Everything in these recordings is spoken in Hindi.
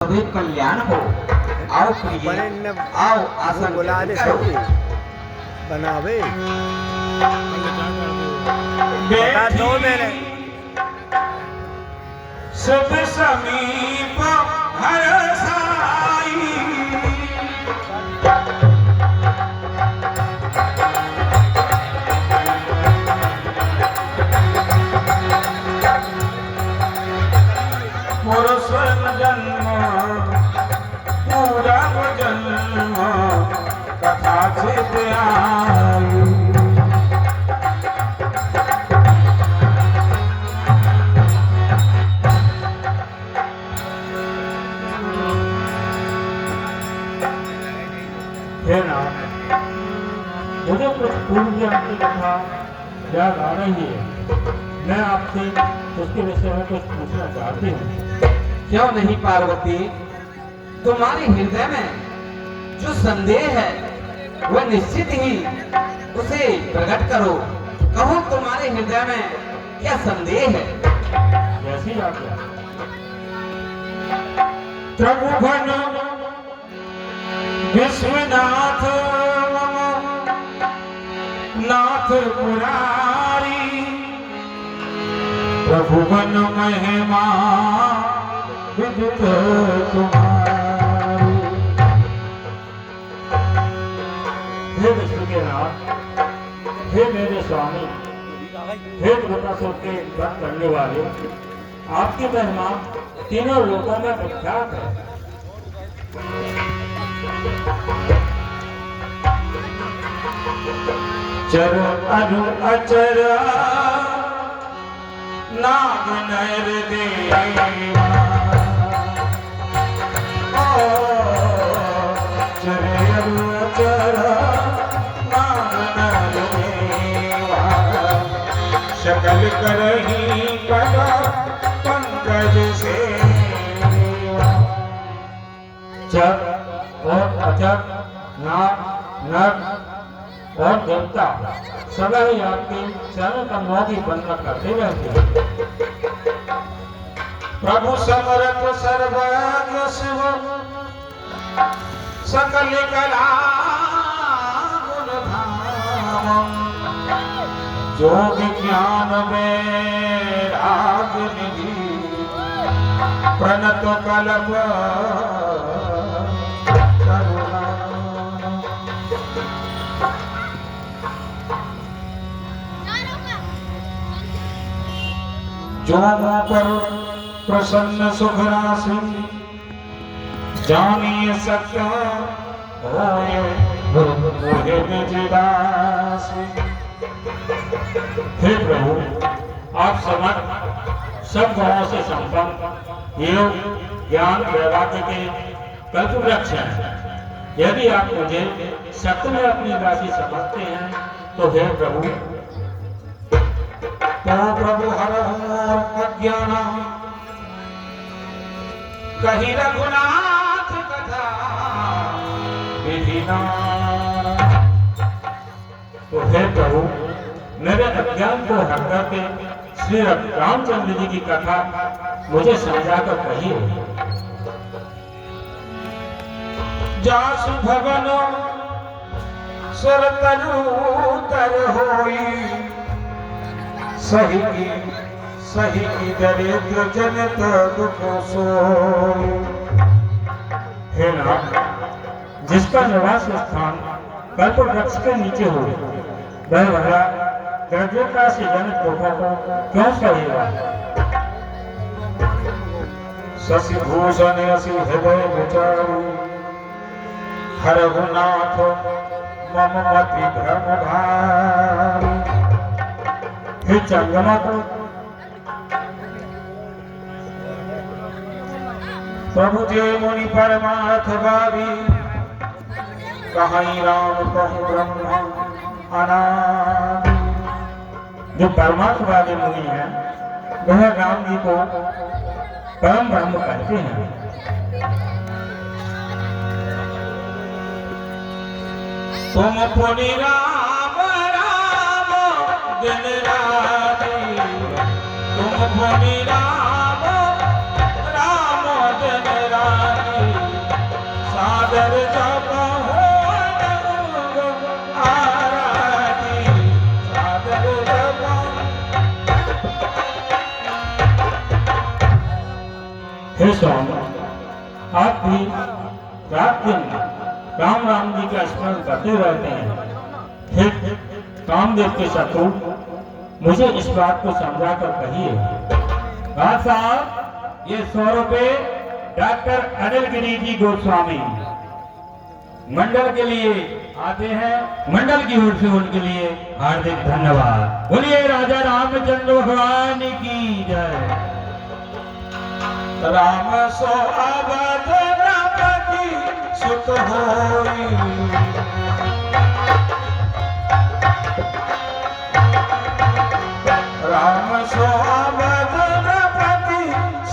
सभी कल्याण हो। आओ प्रिय, आओ आसन बुला दे करो। बनावे बता दो मेरे सब समीप हर साई पुरुष जन्म पूरा जन्म कथा से आई है ना, मुझे कुछ पूर्व ज्ञान की कथा याद आ रही है। मैं आपसे उसके विषय में कुछ पूछना चाहती हूँ। क्यों नहीं पार्वती, तुम्हारे हृदय में जो संदेह है वह निश्चित ही उसे प्रकट करो। कहो तुम्हारे हृदय में क्या संदेह है? जैसी आज्ञा। त्रिभुवन विश्वनाथ नाथ पुरारी प्रभुवन महिमा विदित तुम्हारी। हे विष्णु के नाथ, हे मेरे स्वामी, हे वृतासुर के वध करने वाले, आपकी महिमा तीनों लोकों में विख्यात है। चर अरु अचर नाग नर देवा चर अरु अचर नाग नर देवा सकल करही पद पंकज सेवा। चर और अचर, नाग, नर और देवता सभी आपकी चरण कमलों की वंदना करते रहते हैं। प्रभु समरथ सर्वज्ञ शिव सकल कला गुण धाम जोग ज्ञान में राग निधि प्रणत कल्प करुणा। जो पर प्रसन्न सुखराशि जानिए सत्य होए मोहे निज दासी। हे प्रभु, आप समर्थ सब गुणों से संपन्न योग ज्ञान वैराग्य के कल्प वृक्ष हैं। यदि आप मुझे सत्य में अपनी राशि समझते हैं तो हे प्रभु, तो प्रभु हर अज्ञान कही रघुनाथ कथा विधिना। तो हे प्रभु, मेरे अज्ञान को हट करके श्री रामचंद्र जी की कथा मुझे समझाकर कहिए। जासु भवन सर तर होई सही की दरिद्र जनित दुख सोई। हे नाथ, जिसका निवास स्थान कल्प वृक्ष के नीचे हो, वह भला दरिद्रता से जनित दुखों को क्यों सहेगा? शशि भूषण असी हृदय विचारू हरघुनाथ मम मति भ्रम भारी। हे चंद्रमा, प्रभु जे मुनि परमार्थ भावी कहीं राम कहूँ ब्रह्म अनादि। जो परमात्मा वाले मुनि हैं, वह राम जी को परम ब्रह्म कहते हैं। तुम पुनि राम राम दिन राती तुम पुनि राम राम दिन राती। सादर जप हो आरती सादर जप। हे स्वामी, आप भी रात दिन राम राम जी का स्मरण करते रहते हैं। हे कामदेव के शत्रु, मुझे इस बात को समझा कर कहिए। राज साहब, ये 100 रुपए डॉक्टर अनिल गिरी जी गोस्वामी मंडल के लिए आते हैं। मंडल की ओर से उनके लिए हार्दिक धन्यवाद। बोलिए राजा रामचंद्र भगवान की जय। राम सो अवध द्रौपदी सुत होई। राम सो अवध द्रौपदी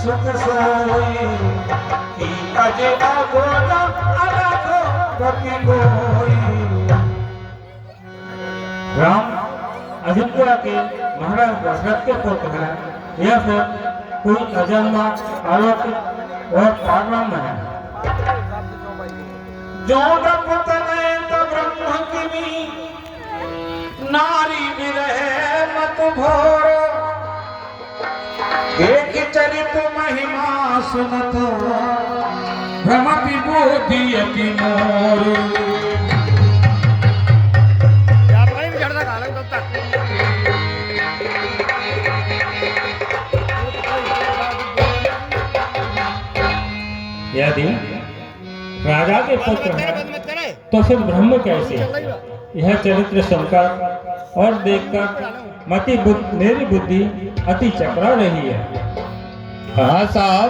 सुत सोई। की अजय अगोद अलग गति कोई। राम अयोध्या के महाराज दशरथ के पुत्र हैं या फिर कोई अजन्मा अलौकिक और पारब्रह्म है। जो पुतले तो ब्रह्म किमी नारी विरहे मत भोर। एक चरित महिमा सुनत भ्रमति बोधि अति मोर। यदि राजा के पुत्र हैं तो फिर ब्रह्म कैसे? यह चरित्र सुनकर और देखकर मेरी बुद्धि अति चकरा रही है। हाँ साहब,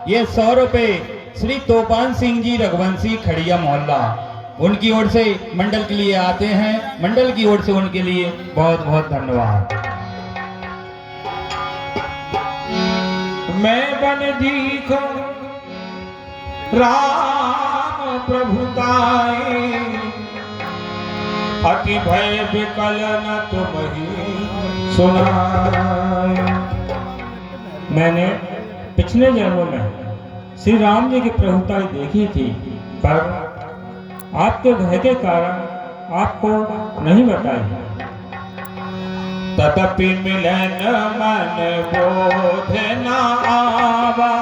ये 100 रुपए श्री तोपान सिंह जी रघुवंशी खड़िया मोहल्ला उनकी ओर से मंडल के लिए आते हैं। मंडल की ओर से उनके लिए बहुत बहुत धन्यवाद। मैं बन दीख राम प्रभुताई। अति भय विकल न तुम्हि सुनाई। मैंने पिछले जन्म में श्री राम जी की प्रभुताई देखी थी, पर आपके भय के कारण आपको नहीं बताई। तथापि मिलन मन बोध न आवा।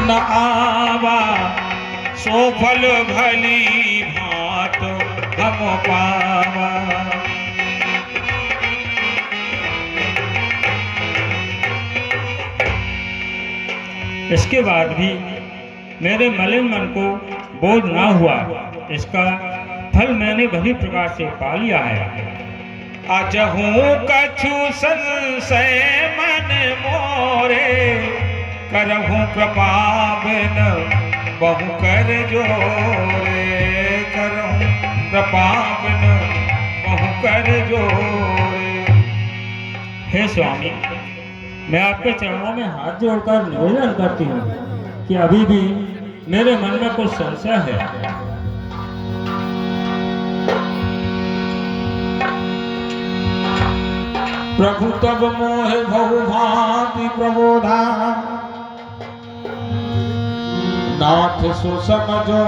न आवा सो फल भली भांत हम पावा। इसके बाद भी मेरे मलिन मन को बोध ना हुआ। इसका फल मैंने भली प्रकार से पा लिया है। अजहू कछु संशय मन मोरे। करहूं कृपा बिन बहु कर जोरे। करहूं कृपा बिन बहु कर जोरे। हे स्वामी, मैं आपके चरणों में हाथ जोड़कर निवेदन करती हूँ कि अभी भी मेरे मन में कुछ संशय है। प्रभु तब मोह बहु भांति प्रबोधा। नाथ सो समझो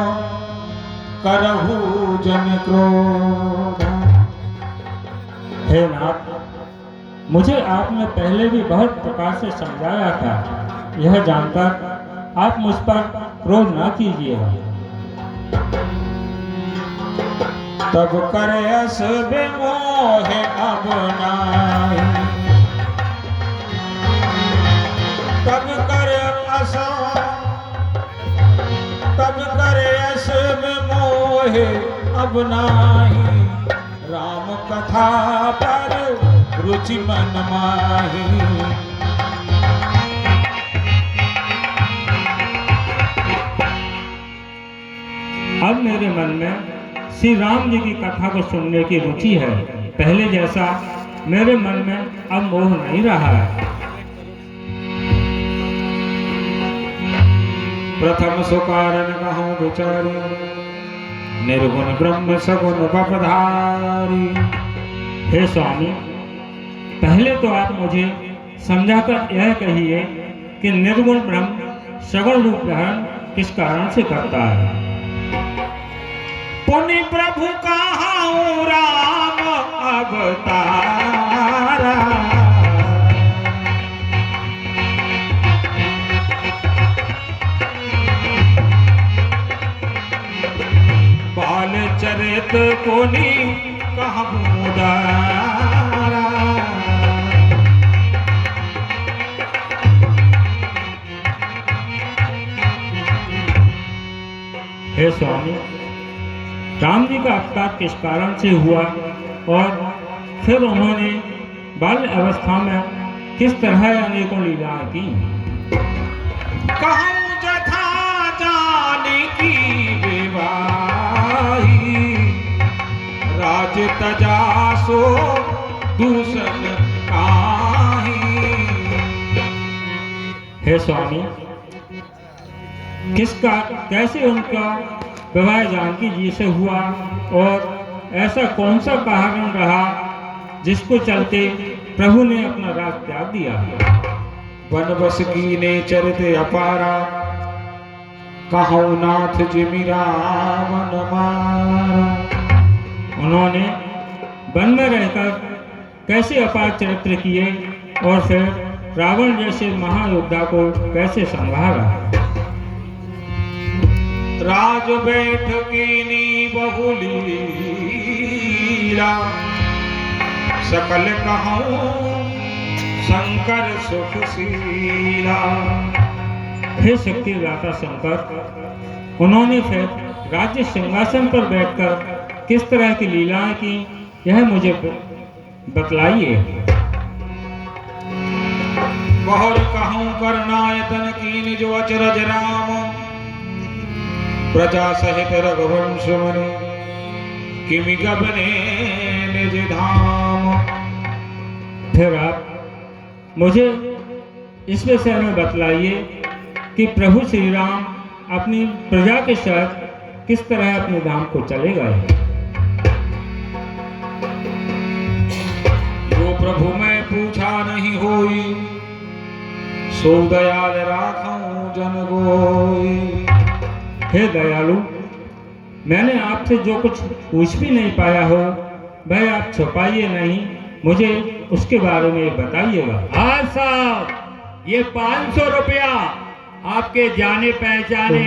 करहु जन क्रोध। हे नाथ, मुझे आपने पहले भी बहुत प्रकार से समझाया था। यह जानकर आप मुझ पर क्रोध ना कीजिएगा। तब करे अस विमोह अब नाहि। तब करे अस विमोह अब नाहि। राम कथा पर रुचि मन माही। अब मेरे मन में श्री राम जी की कथा को सुनने की रुचि है। पहले जैसा मेरे मन में अब मोह नहीं रहा है। प्रथम सो कारण कहूँ विचारी। निर्गुण ब्रह्म सगुण बपधारी। हे स्वामी, पहले तो आप मुझे समझाकर यह कहिए कि निर्गुण ब्रह्म सगुण रूप धारण किस कारण से करता है? पुनि प्रभु कहाऊं राम अवतारा, बाल चरित पुनि कहूं दारा। हे स्वामी, राम जी का अवतार किस कारण से हुआ और फिर उन्होंने बाल्य अवस्था में किस तरह अनेकों लीलाएं की? कहूं जथा जानकी विवाही, राज तजा सो दूषण काहि। हे स्वामी, कैसे उनका विवाह जानकी जी से हुआ और ऐसा कौन सा कारण रहा जिसको चलते प्रभु ने अपना राज त्याग दिया? वनवस कीने चरित अपारा, कहूं नाथ जिमिरा वन मारा। उन्होंने वन में रहकर कैसे अपार चरित्र किए और फिर रावण जैसे महायोद्धा को कैसे संभाला? राज बैठकीनी बहुलीला, सकल कहूं शंकर सुखशीला। हे शक्ति दाता शंकर, उन्होंने फिर राज्य सिंहासन पर बैठकर किस तरह की लीलाएं की, यह मुझे बतलाइए। बहुर कहूं करनायतन कीन जो अचरज राम, प्रजा सहित रघुवंश मने किमि गबने निज धाम। फिर आप मुझे इस विषय में बतलाइए कि प्रभु श्री राम अपनी प्रजा के साथ किस तरह अपने धाम को चले गए। जो प्रभु मैं पूछा नहीं होई, सो दयाल राखूं जन गोई। हे दयालु, मैंने आपसे जो कुछ पूछ भी नहीं पाया हो वह आप छुपाइए नहीं, मुझे उसके बारे में बताइएगा। हाँ साहब, ये 500 रुपया आपके जाने पहचाने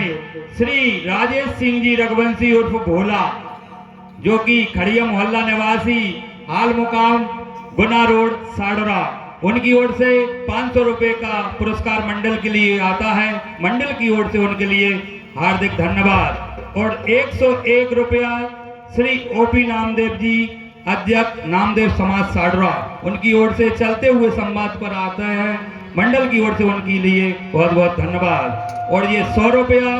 श्री राजेश सिंह जी रघुवंशी उर्फ भोला, जो कि खड़िया मोहल्ला निवासी, हाल मुकाम गुना रोड साडरा, उनकी ओर से 500 रुपए का पुरस्कार मंडल के लिए आता है। मंडल की ओर से उनके लिए हार्दिक धन्यवाद। और 101 रुपया श्री ओपी नामदेव जी, अध्यक्ष नामदेव समाज साडरा, उनकी ओर से चलते हुए संवाद पर आता है। मंडल की ओर से उनके लिए बहुत बहुत धन्यवाद। और ये 100 रुपया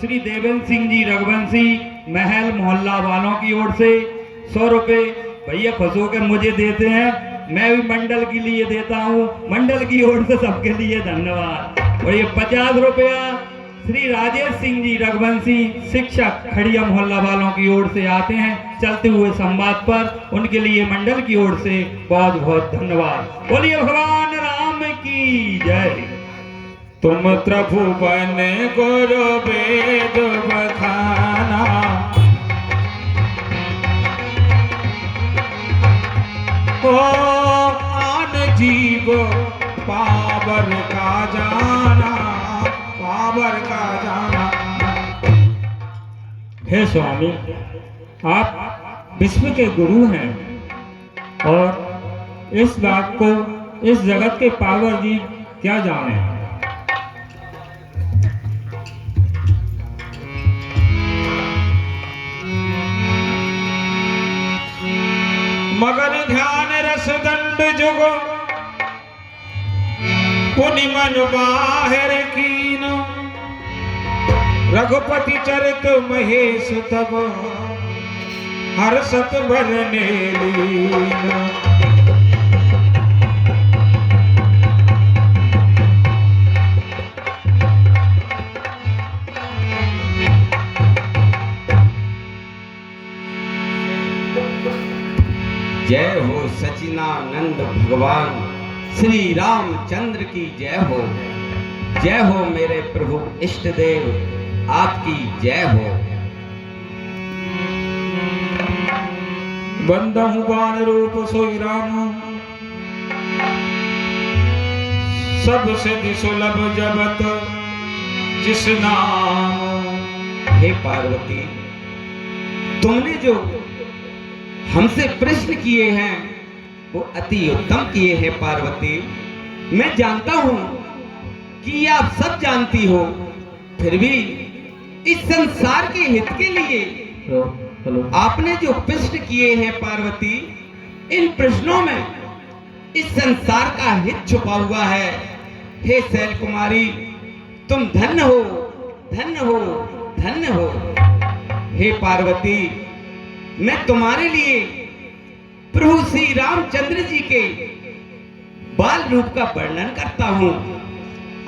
श्री देवेंद्र सिंह जी रघुवंशी, महल मोहल्ला वालों की ओर से 100 रुपये भैया खुश होकर मुझे देते हैं, मैं भी मंडल के लिए देता हूँ। मंडल की ओर से सबके लिए धन्यवाद। और ये 50 रुपया श्री राजेश सिंह जी रघुवंशी, शिक्षक, खड़िया मोहल्ला वालों की ओर से आते हैं चलते हुए संवाद पर, उनके लिए मंडल की ओर से बहुत बहुत धन्यवाद। बोलिए भगवान राम की जय। तुम प्रभु बन गुरु वेद बखाना, ओ आन जीव पावर का जाना, पावर का जाना। हे स्वामी, आप विश्व के गुरु हैं और इस बात को इस जगत के पावर जी क्या जाने। मगर ध्यान रस दंड जुग, पुनि मन बाहर कीन। रघुपति चरित महेश तब, हर सत भरने लीन। जय हो सचिनानंद भगवान श्री रामचंद्र की जय हो। जय हो मेरे प्रभु इष्ट देव, आपकी जय हो। बंदहु बाण रूप सोई राम, सब सिद्धि सुलभ जबत जिस नाम। हे पार्वती, तुमने जो हमसे प्रश्न किए हैं वो अति उत्तम किए हैं पार्वती। मैं जानता हूं कि आप सब जानती हो, फिर भी इस संसार के हित के लिए आपने जो प्रश्न किए हैं पार्वती, इन प्रश्नों में इस संसार का हित छुपा हुआ है। हे शैल कुमारी, तुम धन्य हो, धन्य हो, धन्य हो। हे पार्वती, मैं तुम्हारे लिए प्रभु श्री रामचंद्र जी के बाल रूप का वर्णन करता हूं।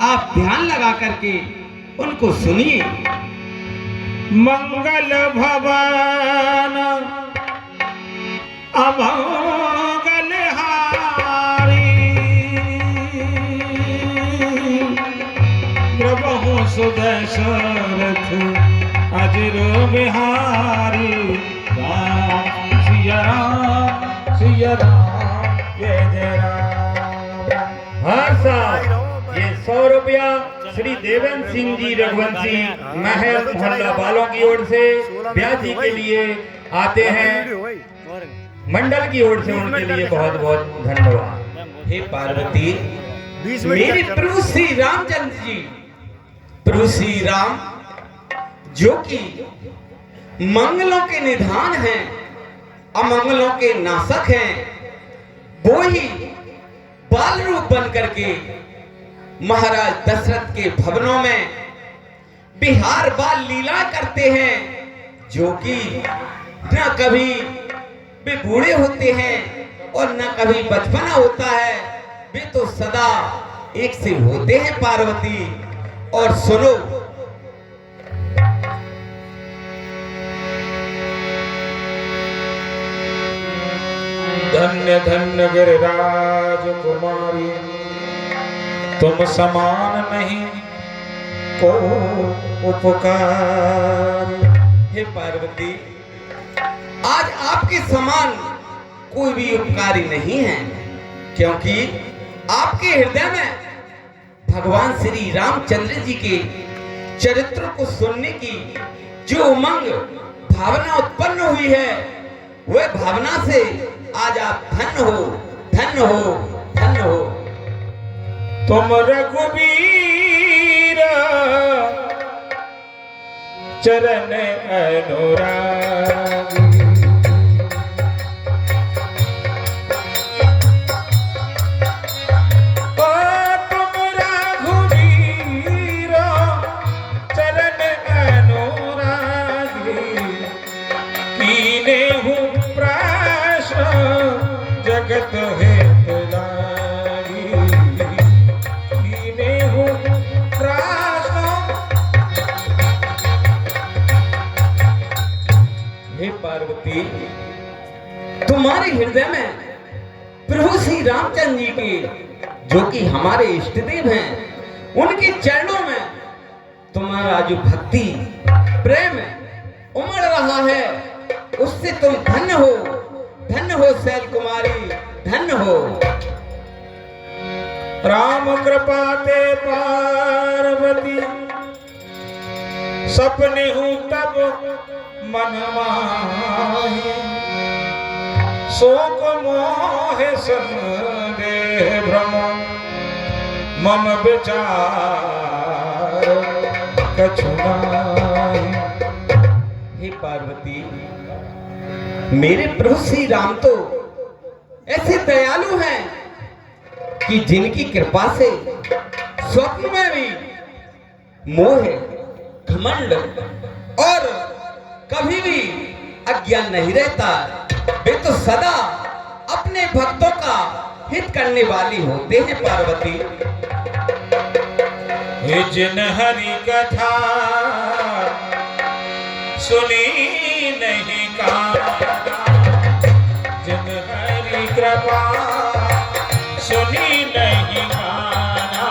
आप ध्यान लगा करके उनको सुनिए। मंगल भवन अमंगल हारी, प्रभु सुदशरथ अजर बिहारी। राम सिया राम, सिया राम, जय जय राम। हाँ साहब, ये 100 रुपया श्री देवेंद्र सिंह जी रघुवंशी महल मोहल्ला वालों की ओर से ब्याह जी के लिए आते हैं। मंडल की ओर से उनके लिए बहुत बहुत धन्यवाद। हे पार्वती, मेरे प्रभु श्री रामचंद्र जी, प्रभु श्री राम जो कि मंगलों के निधान हैं, अमंगलों के नाशक हैं, वो ही बाल रूप बन करके महाराज दशरथ के भवनों में बिहार बाल लीला करते हैं, जो कि न कभी वे बूढ़े होते हैं और न कभी बचपना होता है। वे तो सदा एक से होते हैं पार्वती। और सुनो, धन्य धन्य गिरिराज कुमारी, तुम समान नहीं को उपकार। हे पार्वती, आज आपके समान कोई भी उपकारी नहीं है, क्योंकि आपके हृदय में भगवान श्री रामचंद्र जी के चरित्र को सुनने की जो उमंग भावना उत्पन्न हुई है, वह भावना से आज आप धन्य हो, धन्य हो, धन्य हो। तुम रघुबीर चरण अनुरागी, तुम रघुबीर चरण अनुरागी, कीने हूँ प्रश्न जगत हित लागी, कीने हूँ प्रश्न। हे पार्वती, तुम्हारे हृदय में प्रभु श्री रामचंद्र जी के, जो कि हमारे इष्ट देव हैं, उनके चरणों में तुम्हारा जो भक्ति प्रेम उमड़ रहा है, उससे तुम धन्य हो, धन्य हो शैल कुमारी, धन्य हो। राम कृपा ते पार्वती, सपने हूँ तब मन माही, शोक मोह संदेह भ्रम मम विचार कछु नाहि। हे पार्वती, मेरे प्रभु श्री राम तो ऐसे दयालु हैं कि जिनकी कृपा से स्वप्न में भी मोह, घमंड और कभी भी अज्ञान नहीं रहता। वे तो सदा अपने भक्तों का हित करने वाली होते हैं पार्वती। हे जिन हरि कथा सुनी नहीं काना, जिन हरि कृपा सुनी नहीं काना,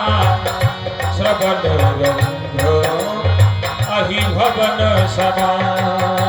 भवन रंग अहि भवन समान